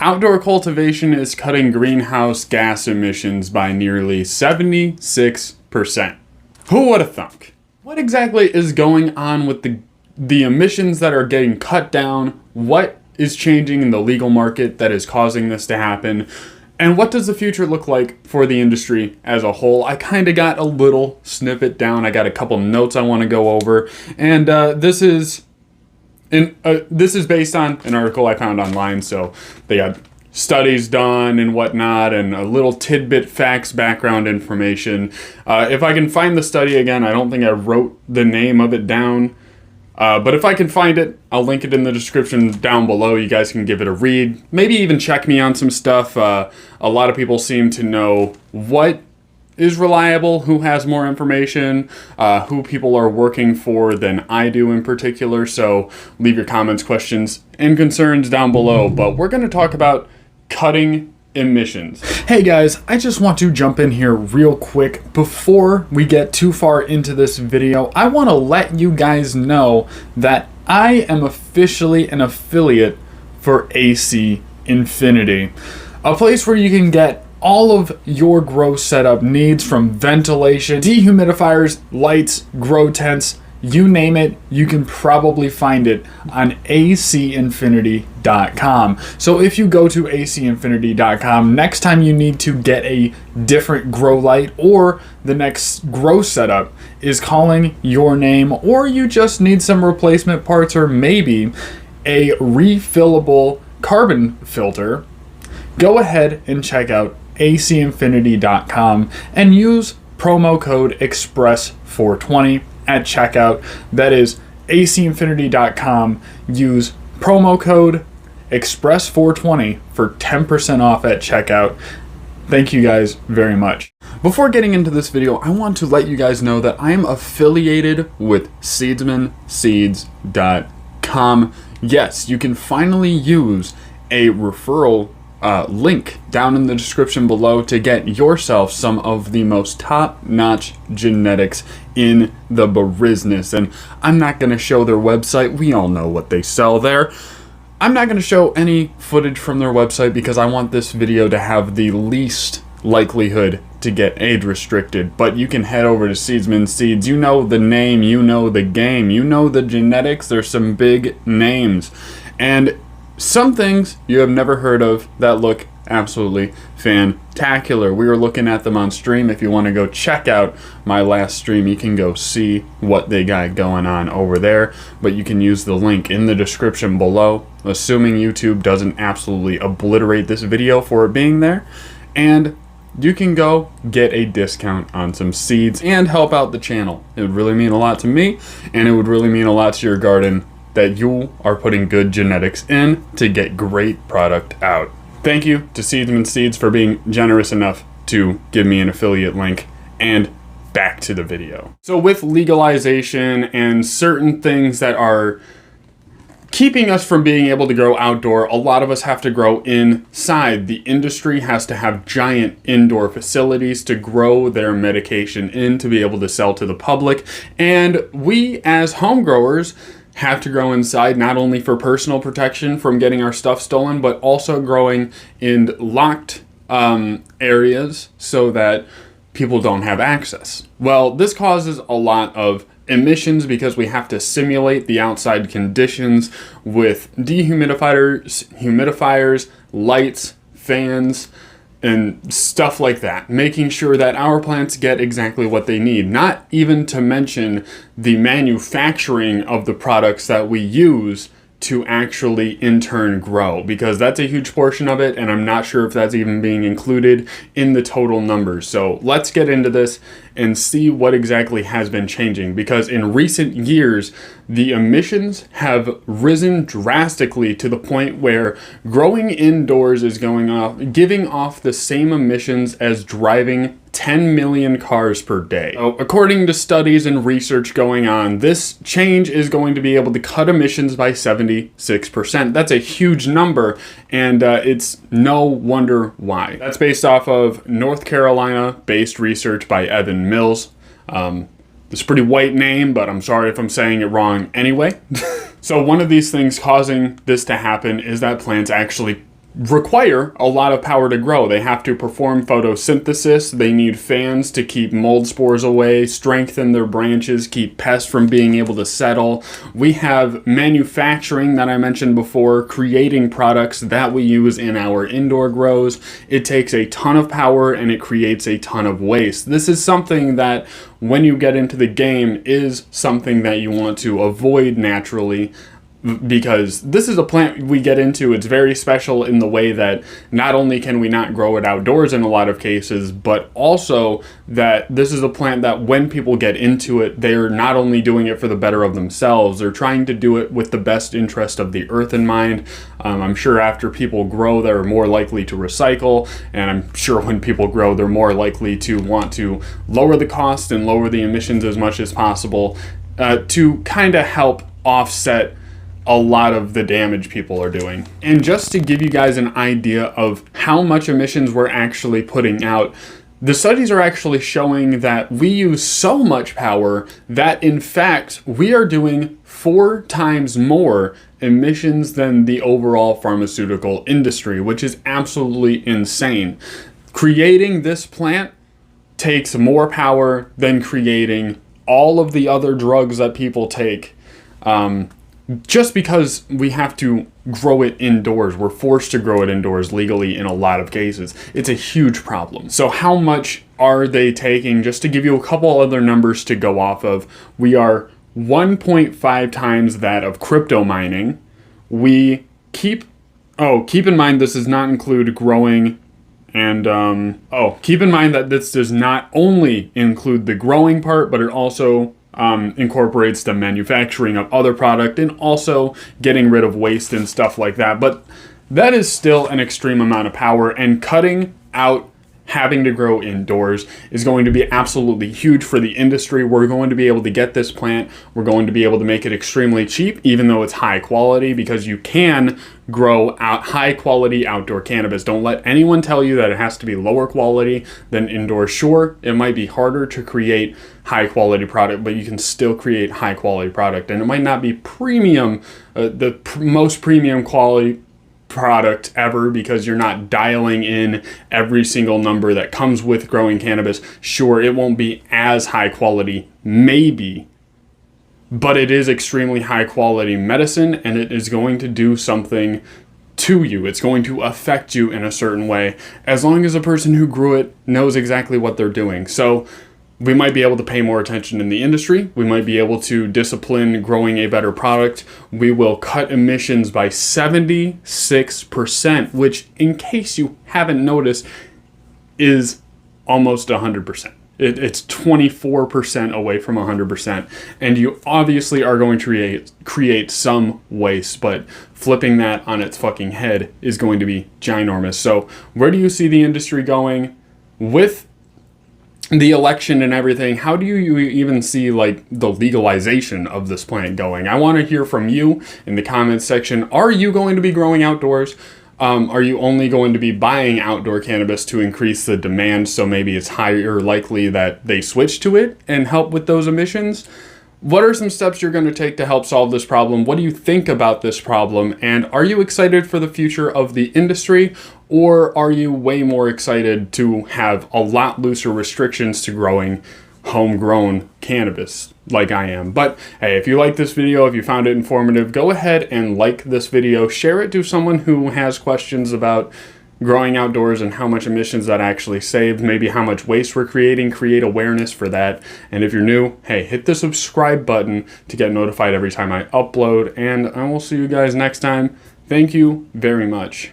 Outdoor cultivation is cutting greenhouse gas emissions by nearly 76%. Who would have thunk? What exactly is going on with the emissions that are getting cut down? What is changing in the legal market that is causing this to happen? And what does the future look like for the industry as a whole? I kind of got a little snippet down. I got a couple notes I want to go over. And this is based on an article I found online. So they got studies done and whatnot, and a little tidbit facts, background information. If I can find the study again, I don't think I wrote the name of it down. But if I can find it, I'll link it in the description down below. You guys can give it a read. Maybe even check me on some stuff. A lot of people seem to know what is reliable, who has more information, who people are working for than I do in particular. So leave your comments, questions, and concerns down below. But we're going to talk about cutting emissions. Hey guys, I just want to jump in here real quick before we get too far into this video. I want to let you guys know that I am officially an affiliate for AC Infinity, a place where you can get all of your grow setup needs, from ventilation, dehumidifiers, lights, grow tents, you name it, you can probably find it on acinfinity.com. So if you go to acinfinity.com, next time you need to get a different grow light, or the next grow setup is calling your name, or you just need some replacement parts, or maybe a refillable carbon filter, go ahead and check out acinfinity.com and use promo code EXPRESS420 at checkout. That is acinfinity.com. Use promo code EXPRESS420 for 10% off at checkout. Thank you guys very much. Before getting into this video, I want to let you guys know that I am affiliated with SeedsmanSeeds.com. Yes, you can finally use a referral link down in the description below to get yourself some of the most top-notch genetics in the business. And I'm not going to show their website. We all know what they sell there. I'm not going to show any footage from their website because I want this video to have the least likelihood to get age restricted. But you can head over to Seedsman Seeds. You know the name, you know the game, you know the genetics. There's some big names and some things you have never heard of that look absolutely fantacular. We were looking at them on stream. If you want to go check out my last stream, you can go see what they got going on over there. But you can use the link in the description below, assuming YouTube doesn't absolutely obliterate this video for it being there. And you can go get a discount on some seeds and help out the channel. It would really mean a lot to me, and it would really mean a lot to your garden that you are putting good genetics in to get great product out. Thank you to Seedsman Seeds for being generous enough to give me an affiliate link, and back to the video. So with legalization and certain things that are keeping us from being able to grow outdoor, a lot of us have to grow inside. The industry has to have giant indoor facilities to grow their medication in to be able to sell to the public. And we as home growers have to grow inside, not only for personal protection from getting our stuff stolen, but also growing in locked areas so that people don't have access. Well, this causes a lot of emissions because we have to simulate the outside conditions with humidifiers, lights, fans, and stuff like that, making sure that our plants get exactly what they need. Not even to mention the manufacturing of the products that we use to actually in turn grow, because that's a huge portion of it, and I'm not sure if that's even being included in the total numbers. So let's get into this and see what exactly has been changing, because in recent years the emissions have risen drastically to the point where growing indoors is giving off the same emissions as driving 10 million cars per day. So, according to studies and research going on, this change is going to be able to cut emissions by 76%. That's a huge number, and it's no wonder why. That's based off of North Carolina-based research by Evan Mills. It's a pretty white name, but I'm sorry if I'm saying it wrong anyway. So one of these things causing this to happen is that plants actually require a lot of power to grow. They have to perform photosynthesis. They need fans to keep mold spores away, strengthen their branches, keep pests from being able to settle. We have manufacturing that I mentioned before, creating products that we use in our indoor grows. It takes a ton of power and it creates a ton of waste. This is something that when you get into the game is something that you want to avoid naturally, because this is a plant we get into. It's very special in the way that not only can we not grow it outdoors in a lot of cases, but also that this is a plant that when people get into it, they're not only doing it for the better of themselves, they're trying to do it with the best interest of the earth in mind. I'm sure after people grow, they're more likely to recycle, and I'm sure when people grow, they're more likely to want to lower the cost and lower the emissions as much as possible, to kind of help offset a lot of the damage people are doing. And just to give you guys an idea of how much emissions we're actually putting out, the studies are actually showing that we use so much power that in fact we are doing 4 times more emissions than the overall pharmaceutical industry, which is absolutely insane. Creating this plant takes more power than creating all of the other drugs that people take. Just because we have to grow it indoors. We're forced to grow it indoors legally in a lot of cases. It's a huge problem. So how much are they taking? Just to give you a couple other numbers to go off of, we are 1.5 times that of crypto mining. We keep in mind this does not include growing and, keep in mind that this does not only include the growing part, but it also incorporates the manufacturing of other product and also getting rid of waste and stuff like that. But that is still an extreme amount of power, and cutting out having to grow indoors is going to be absolutely huge for the industry. We're going to be able to get this plant. We're going to be able to make it extremely cheap, even though it's high quality, because you can grow out high quality outdoor cannabis. Don't let anyone tell you that it has to be lower quality than indoor. Sure, it might be harder to create high quality product, but you can still create high quality product, and it might not be premium, most premium quality product ever, because you're not dialing in every single number that comes with growing cannabis. Sure, it won't be as high quality, maybe, but it is extremely high quality medicine, and it is going to do something to you. It's going to affect you in a certain way, as long as the person who grew it knows exactly what they're doing. So we might be able to pay more attention in the industry. We might be able to discipline growing a better product. We will cut emissions by 76%, which, in case you haven't noticed, is almost 100%. It's 24% away from 100%. And you obviously are going to create some waste, but flipping that on its fucking head is going to be ginormous. So where do you see the industry going with the election and everything? How do you even see like the legalization of this plant going? I want to hear from you in the comments section. Are you going to be growing outdoors? Are you only going to be buying outdoor cannabis to increase the demand, so maybe it's higher likely that they switch to it and help with those emissions? What are some steps you're going to take to help solve this problem? What do you think about this problem? And are you excited for the future of the industry? Or are you way more excited to have a lot looser restrictions to growing homegrown cannabis like I am? But hey, if you like this video, if you found it informative, go ahead and like this video. Share it to someone who has questions about growing outdoors and how much emissions that actually saved, maybe how much waste we're creating. Create awareness for that. And if you're new, hey, hit the subscribe button to get notified every time I upload, and I will see you guys next time. Thank you very much.